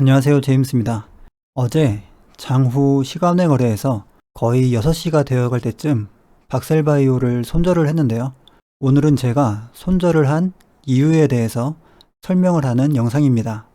안녕하세요. 제임스입니다. 어제 장후 시간외 거래에서 거의 6시가 되어갈 때쯤 박셀바이오를 손절을 했는데요. 오늘은 제가 손절을 한 이유에 대해서 설명을 하는 영상입니다.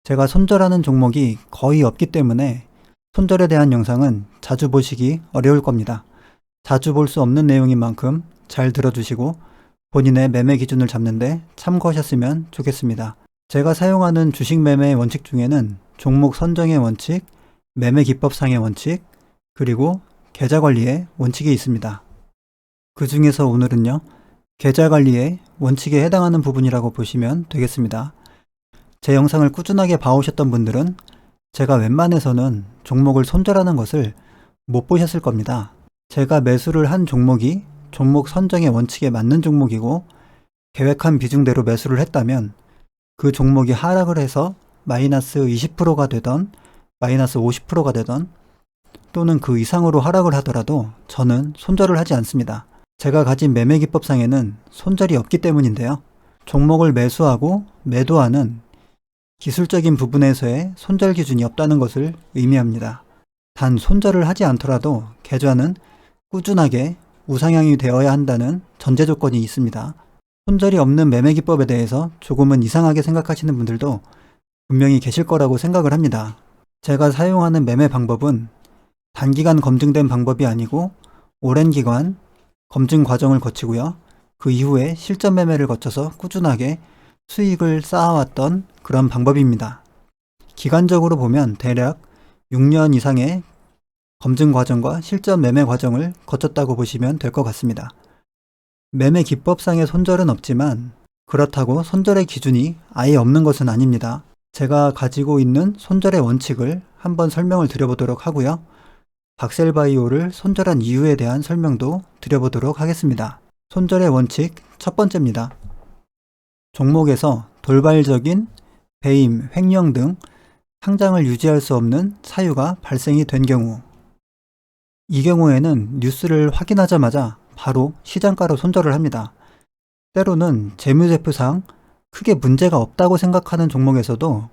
제가 손절하는 종목이 거의 없기 때문에 손절에 대한 영상은 자주 보시기 어려울 겁니다. 자주 볼 수 없는 내용인 만큼 잘 들어주시고 본인의 매매 기준을 잡는데 참고하셨으면 좋겠습니다. 제가 사용하는 주식 매매의 원칙 중에는 종목 선정의 원칙, 매매 기법상의 원칙, 그리고 계좌 관리의 원칙이 있습니다. 그 중에서 오늘은요, 계좌 관리의 원칙에 해당하는 부분이라고 보시면 되겠습니다. 제 영상을 꾸준하게 봐오셨던 분들은 제가 웬만해서는 종목을 손절하는 것을 못 보셨을 겁니다. 제가 매수를 한 종목이 종목 선정의 원칙에 맞는 종목이고 계획한 비중대로 매수를 했다면 그 종목이 하락을 해서 마이너스 20%가 되던 마이너스 50%가 되던 또는 그 이상으로 하락을 하더라도 저는 손절을 하지 않습니다. 제가 가진 매매 기법상에는 손절이 없기 때문인데요. 종목을 매수하고 매도하는 기술적인 부분에서의 손절 기준이 없다는 것을 의미합니다. 단 손절을 하지 않더라도 계좌는 꾸준하게 우상향이 되어야 한다는 전제 조건이 있습니다. 손절이 없는 매매 기법에 대해서 조금은 이상하게 생각하시는 분들도 분명히 계실 거라고 생각을 합니다. 제가 사용하는 매매 방법은 단기간 검증된 방법이 아니고 오랜 기간 검증 과정을 거치고요. 그 이후에 실전 매매를 거쳐서 꾸준하게 수익을 쌓아왔던 그런 방법입니다. 기간적으로 보면 대략 6년 이상의 검증 과정과 실전 매매 과정을 거쳤다고 보시면 될 것 같습니다. 매매 기법상의 손절은 없지만 그렇다고 손절의 기준이 아예 없는 것은 아닙니다. 제가 가지고 있는 손절의 원칙을 한번 설명을 드려보도록 하고요. 박셀바이오를 손절한 이유에 대한 설명도 드려보도록 하겠습니다. 손절의 원칙 첫 번째입니다. 종목에서 돌발적인 배임, 횡령 등 상장을 유지할 수 없는 사유가 발생이 된 경우, 이 경우에는 뉴스를 확인하자마자 바로 시장가로 손절을 합니다. 때로는 재무제표상 크게 문제가 없다고 생각하는 종목에서도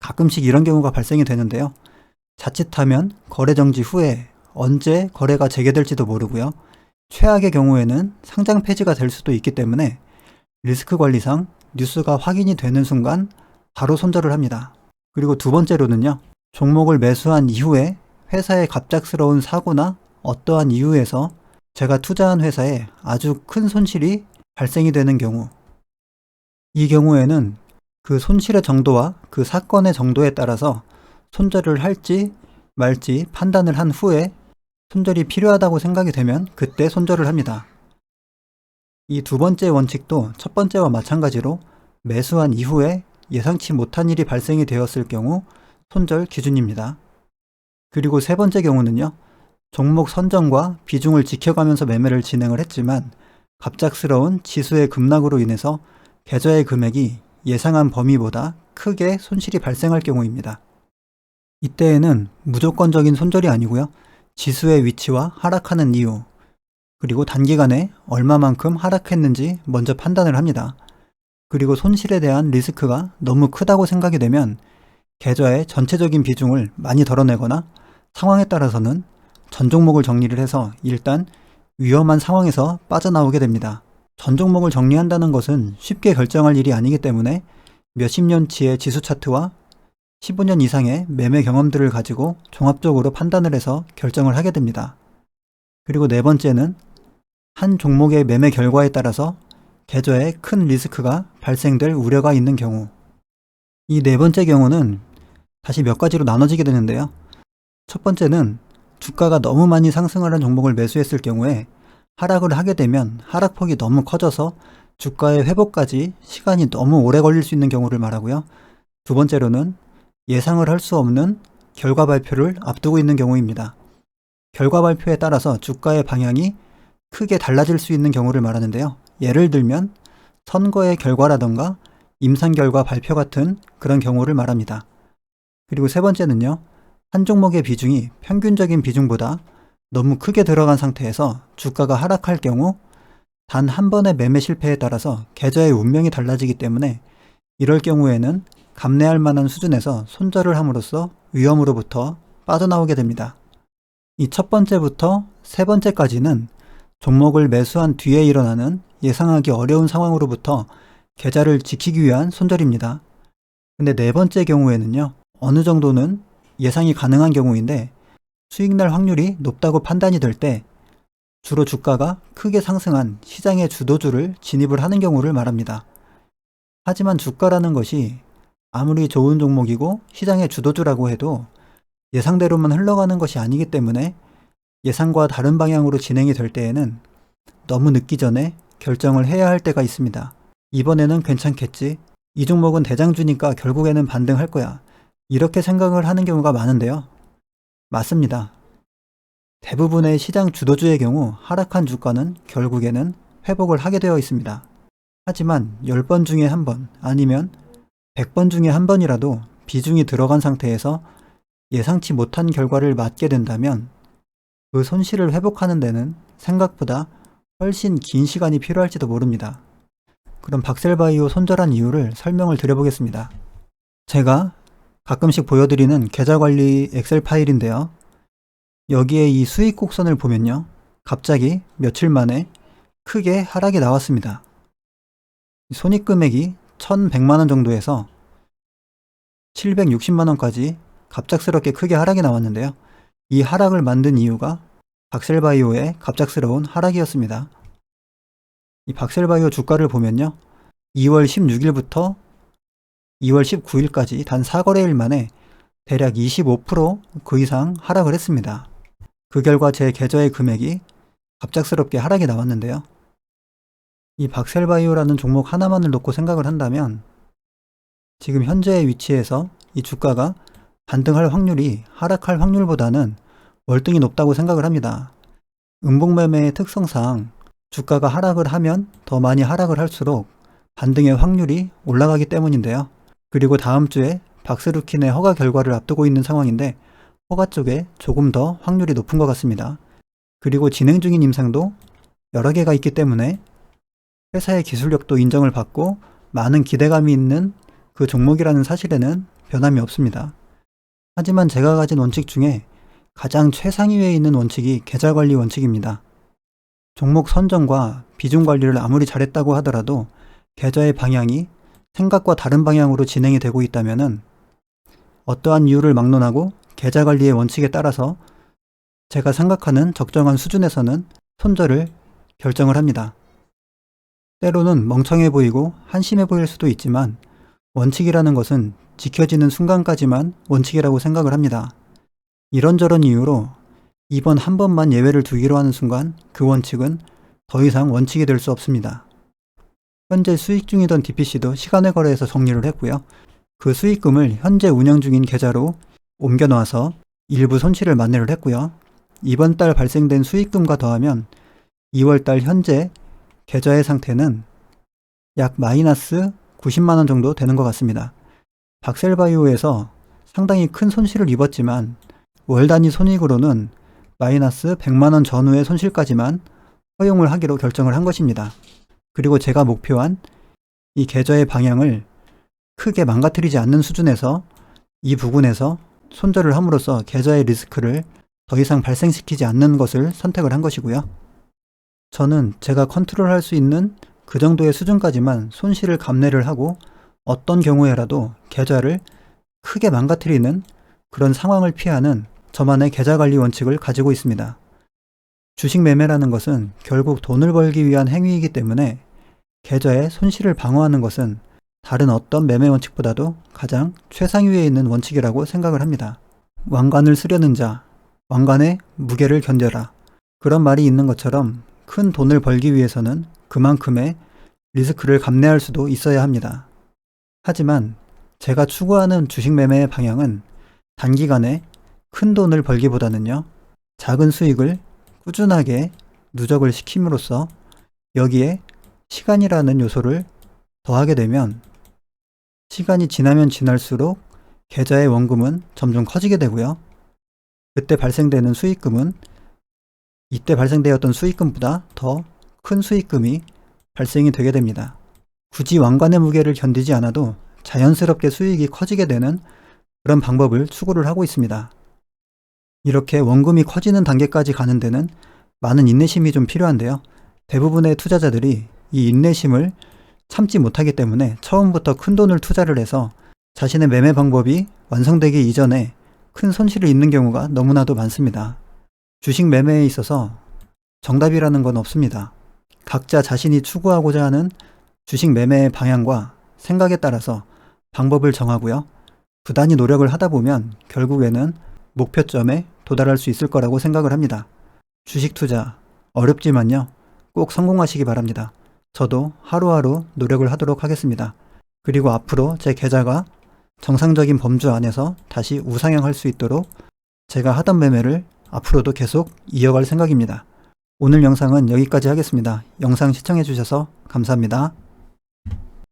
가끔씩 이런 경우가 발생이 되는데요. 자칫하면 거래 정지 후에 언제 거래가 재개될지도 모르고요. 최악의 경우에는 상장 폐지가 될 수도 있기 때문에 리스크 관리상 뉴스가 확인이 되는 순간 바로 손절을 합니다. 그리고 두 번째로는요. 종목을 매수한 이후에 회사의 갑작스러운 사고나 어떠한 이유에서 제가 투자한 회사에 아주 큰 손실이 발생이 되는 경우, 이 경우에는 그 손실의 정도와 그 사건의 정도에 따라서 손절을 할지 말지 판단을 한 후에 손절이 필요하다고 생각이 되면 그때 손절을 합니다. 이 두 번째 원칙도 첫 번째와 마찬가지로 매수한 이후에 예상치 못한 일이 발생이 되었을 경우 손절 기준입니다. 그리고 세 번째 경우는요. 종목 선정과 비중을 지켜가면서 매매를 진행을 했지만 갑작스러운 지수의 급락으로 인해서 계좌의 금액이 예상한 범위보다 크게 손실이 발생할 경우입니다. 이때에는 무조건적인 손절이 아니고요. 지수의 위치와 하락하는 이유, 그리고 단기간에 얼마만큼 하락했는지 먼저 판단을 합니다. 그리고 손실에 대한 리스크가 너무 크다고 생각이 되면 계좌의 전체적인 비중을 많이 덜어내거나 상황에 따라서는 전 종목을 정리를 해서 일단 위험한 상황에서 빠져나오게 됩니다. 전 종목을 정리한다는 것은 쉽게 결정할 일이 아니기 때문에 몇십 년치의 지수 차트와 15년 이상의 매매 경험들을 가지고 종합적으로 판단을 해서 결정을 하게 됩니다. 그리고 네 번째는 한 종목의 매매 결과에 따라서 계좌에 큰 리스크가 발생될 우려가 있는 경우, 이 네 번째 경우는 다시 몇 가지로 나눠지게 되는데요. 첫 번째는 주가가 너무 많이 상승을 한 종목을 매수했을 경우에 하락을 하게 되면 하락폭이 너무 커져서 주가의 회복까지 시간이 너무 오래 걸릴 수 있는 경우를 말하고요. 두 번째로는 예상을 할 수 없는 결과 발표를 앞두고 있는 경우입니다. 결과 발표에 따라서 주가의 방향이 크게 달라질 수 있는 경우를 말하는데요. 예를 들면 선거의 결과라던가 임상 결과 발표 같은 그런 경우를 말합니다. 그리고 세 번째는요. 한 종목의 비중이 평균적인 비중보다 너무 크게 들어간 상태에서 주가가 하락할 경우 단 한 번의 매매 실패에 따라서 계좌의 운명이 달라지기 때문에 이럴 경우에는 감내할 만한 수준에서 손절을 함으로써 위험으로부터 빠져나오게 됩니다. 이 첫 번째부터 세 번째까지는 종목을 매수한 뒤에 일어나는 예상하기 어려운 상황으로부터 계좌를 지키기 위한 손절입니다. 근데 네 번째 경우에는요, 어느 정도는 예상이 가능한 경우인데 수익 날 확률이 높다고 판단이 될 때 주로 주가가 크게 상승한 시장의 주도주를 진입을 하는 경우를 말합니다. 하지만 주가라는 것이 아무리 좋은 종목이고 시장의 주도주라고 해도 예상대로만 흘러가는 것이 아니기 때문에 예상과 다른 방향으로 진행이 될 때에는 너무 늦기 전에 결정을 해야 할 때가 있습니다. 이번에는 괜찮겠지. 이 종목은 대장주니까 결국에는 반등할 거야. 이렇게 생각을 하는 경우가 많은데요. 맞습니다. 대부분의 시장 주도주의 경우 하락한 주가는 결국에는 회복을 하게 되어 있습니다. 하지만 10번 중에 1번 아니면 100번 중에 1번이라도 비중이 들어간 상태에서 예상치 못한 결과를 맞게 된다면 그 손실을 회복하는 데는 생각보다 훨씬 긴 시간이 필요할지도 모릅니다. 그럼 박셀바이오 손절한 이유를 설명을 드려보겠습니다. 제가 가끔씩 보여드리는 계좌관리 엑셀 파일인데요. 여기에 이 수익 곡선을 보면요. 갑자기 며칠 만에 크게 하락이 나왔습니다. 손익금액이 1,100만원 정도에서 760만원까지 갑작스럽게 크게 하락이 나왔는데요. 이 하락을 만든 이유가 박셀바이오의 갑작스러운 하락이었습니다. 이 박셀바이오 주가를 보면요. 2월 16일부터 2월 19일까지 단 4거래일 만에 대략 25% 이상 하락을 했습니다. 그 결과 제 계좌의 금액이 갑작스럽게 하락이 나왔는데요. 이 박셀바이오라는 종목 하나만을 놓고 생각을 한다면 지금 현재의 위치에서 이 주가가 반등할 확률이 하락할 확률보다는 월등히 높다고 생각을 합니다. 음봉매매의 특성상 주가가 하락을 하면 더 많이 하락을 할수록 반등의 확률이 올라가기 때문인데요. 그리고 다음 주에 박스루킨의 허가 결과를 앞두고 있는 상황인데 허가 쪽에 조금 더 확률이 높은 것 같습니다. 그리고 진행 중인 임상도 여러 개가 있기 때문에 회사의 기술력도 인정을 받고 많은 기대감이 있는 그 종목이라는 사실에는 변함이 없습니다. 하지만 제가 가진 원칙 중에 가장 최상위에 있는 원칙이 계좌관리 원칙입니다. 종목 선정과 비중 관리를 아무리 잘했다고 하더라도 계좌의 방향이 생각과 다른 방향으로 진행이 되고 있다면 어떠한 이유를 막론하고 계좌 관리의 원칙에 따라서 제가 생각하는 적정한 수준에서는 손절을 결정을 합니다. 때로는 멍청해 보이고 한심해 보일 수도 있지만 원칙이라는 것은 지켜지는 순간까지만 원칙이라고 생각을 합니다. 이런저런 이유로 이번 한 번만 예외를 두기로 하는 순간 그 원칙은 더 이상 원칙이 될 수 없습니다. 현재 수익 중이던 DPC도 시간외 거래에서 정리를 했고요. 그 수익금을 현재 운영 중인 계좌로 옮겨놔서 일부 손실을 만회를 했고요. 이번 달 발생된 수익금과 더하면 2월 달 현재 계좌의 상태는 약 마이너스 90만원 정도 되는 것 같습니다. 박셀바이오에서 상당히 큰 손실을 입었지만 월 단위 손익으로는 마이너스 100만원 전후의 손실까지만 허용을 하기로 결정을 한 것입니다. 그리고 제가 목표한 이 계좌의 방향을 크게 망가뜨리지 않는 수준에서 이 부분에서 손절을 함으로써 계좌의 리스크를 더 이상 발생시키지 않는 것을 선택을 한 것이고요. 저는 제가 컨트롤할 수 있는 그 정도의 수준까지만 손실을 감내를 하고 어떤 경우에라도 계좌를 크게 망가뜨리는 그런 상황을 피하는 저만의 계좌 관리 원칙을 가지고 있습니다. 주식 매매라는 것은 결국 돈을 벌기 위한 행위이기 때문에 계좌의 손실을 방어하는 것은 다른 어떤 매매 원칙보다도 가장 최상위에 있는 원칙이라고 생각을 합니다. 왕관을 쓰려는 자, 왕관의 무게를 견뎌라. 그런 말이 있는 것처럼 큰 돈을 벌기 위해서는 그만큼의 리스크를 감내할 수도 있어야 합니다. 하지만 제가 추구하는 주식 매매의 방향은 단기간에 큰 돈을 벌기보다는요, 작은 수익을 꾸준하게 누적을 시킴으로써 여기에 시간이라는 요소를 더하게 되면 시간이 지나면 지날수록 계좌의 원금은 점점 커지게 되고요. 그때 발생되는 수익금은 이때 발생되었던 수익금보다 더 큰 수익금이 발생이 되게 됩니다. 굳이 왕관의 무게를 견디지 않아도 자연스럽게 수익이 커지게 되는 그런 방법을 추구를 하고 있습니다. 이렇게 원금이 커지는 단계까지 가는 데는 많은 인내심이 좀 필요한데요. 대부분의 투자자들이 이 인내심을 참지 못하기 때문에 처음부터 큰 돈을 투자를 해서 자신의 매매 방법이 완성되기 이전에 큰 손실을 입는 경우가 너무나도 많습니다. 주식 매매에 있어서 정답이라는 건 없습니다. 각자 자신이 추구하고자 하는 주식 매매의 방향과 생각에 따라서 방법을 정하고요. 부단히 노력을 하다 보면 결국에는 목표점에 도달할 수 있을 거라고 생각을 합니다. 주식 투자 어렵지만요. 꼭 성공하시기 바랍니다. 저도 하루하루 노력을 하도록 하겠습니다. 그리고 앞으로 제 계좌가 정상적인 범주 안에서 다시 우상향할 수 있도록 제가 하던 매매를 앞으로도 계속 이어갈 생각입니다. 오늘 영상은 여기까지 하겠습니다. 영상 시청해 주셔서 감사합니다.